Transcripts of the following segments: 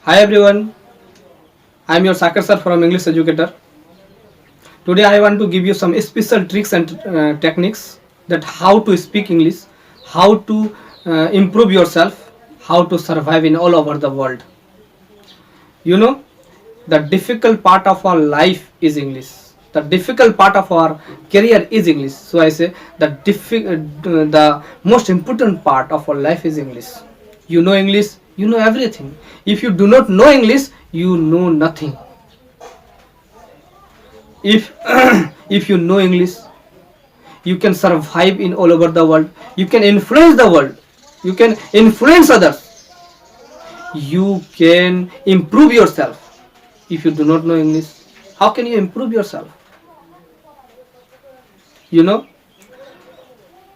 Hi everyone, I am your Sakar sir from English Educator. Today I want to give you some special tricks and techniques that how to speak English, how to improve yourself, how to survive in all over the world. You know, the difficult part of our life is English. The difficult part of our career is English. So I say the most important part of our life is English. You know English, you know everything. If you do not know English, you know nothing. If if you know English, you can survive in all over the world. You can influence the world. You can influence others. You can improve yourself. If you do not know English, how can you improve yourself? You know,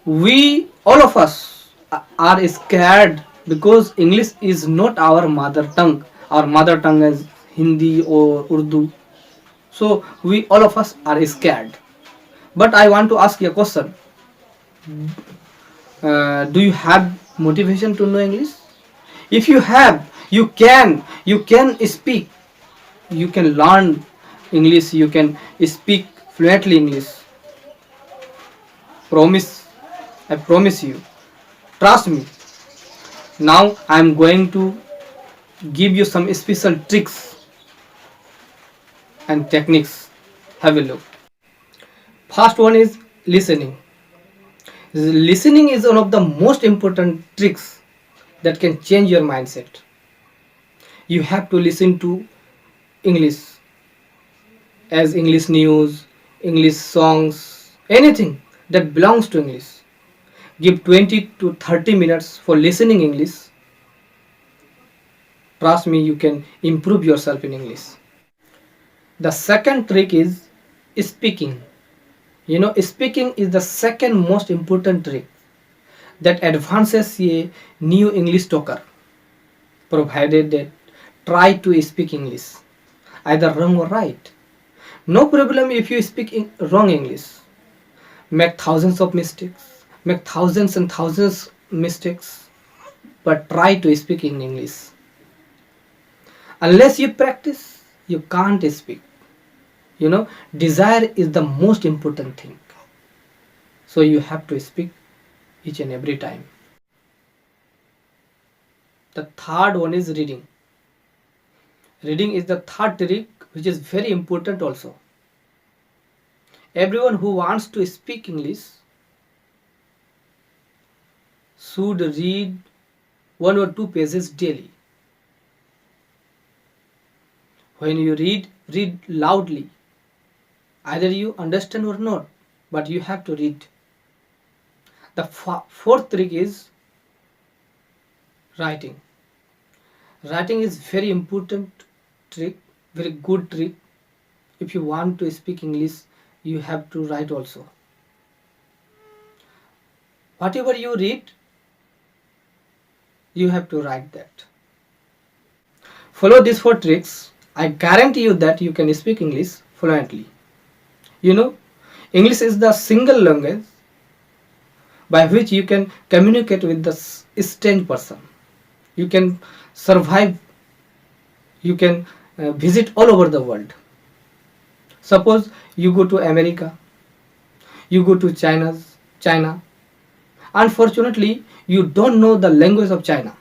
we all of us are scared because English is not our mother tongue. Our mother tongue is Hindi or Urdu. So we all of us are scared. But I want to ask you a question. Do you have motivation to know English? If you have, you can speak, you can learn English, you can speak fluently English. Promise, I promise you. Trust me. Now I am going to give you some special tricks and techniques. Have a look. First one is listening. Listening is one of the most important tricks that can change your mindset. You have to listen to English, as English news, English songs, anything that belongs to English. Give 20 to 30 minutes for listening English. Trust me, you can improve yourself in English. The second trick is speaking. You know, speaking is the second most important trick that advances a new English talker, provided that try to speak English, either wrong or right. No problem if you speak wrong English. Make thousands of mistakes, make thousands and thousands mistakes, but try to speak in English. Unless you practice, you can't speak. You know, desire is the most important thing. So you have to speak each and every time. The third one is reading. Reading is the third trick, which is very important also. Everyone who wants to speak English should read 1 or 2 pages daily. When you read, read loudly. Either you understand or not, but you have to read. The fourth trick is writing. Writing is very important trick, very good trick. If you want to speak English, you have to write also. Whatever you read, you have to write that. Follow these 4 tricks. I guarantee you that you can speak English fluently. You know, English is the single language by which you can communicate with the strange person. You can survive, you can visit all over the world. Suppose you go to America, you go to China. Unfortunately, you don't know the language of China.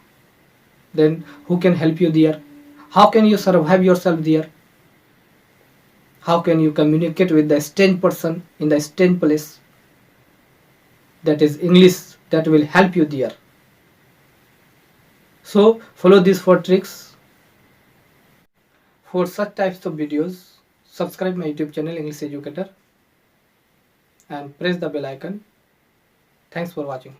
Then who can help you there? How can you survive yourself there? How can you communicate with the strange person in the strange place? That is English that will help you there. So follow these 4 tricks. For such types of videos, subscribe my YouTube channel English Educator and press the bell icon. Thanks for watching.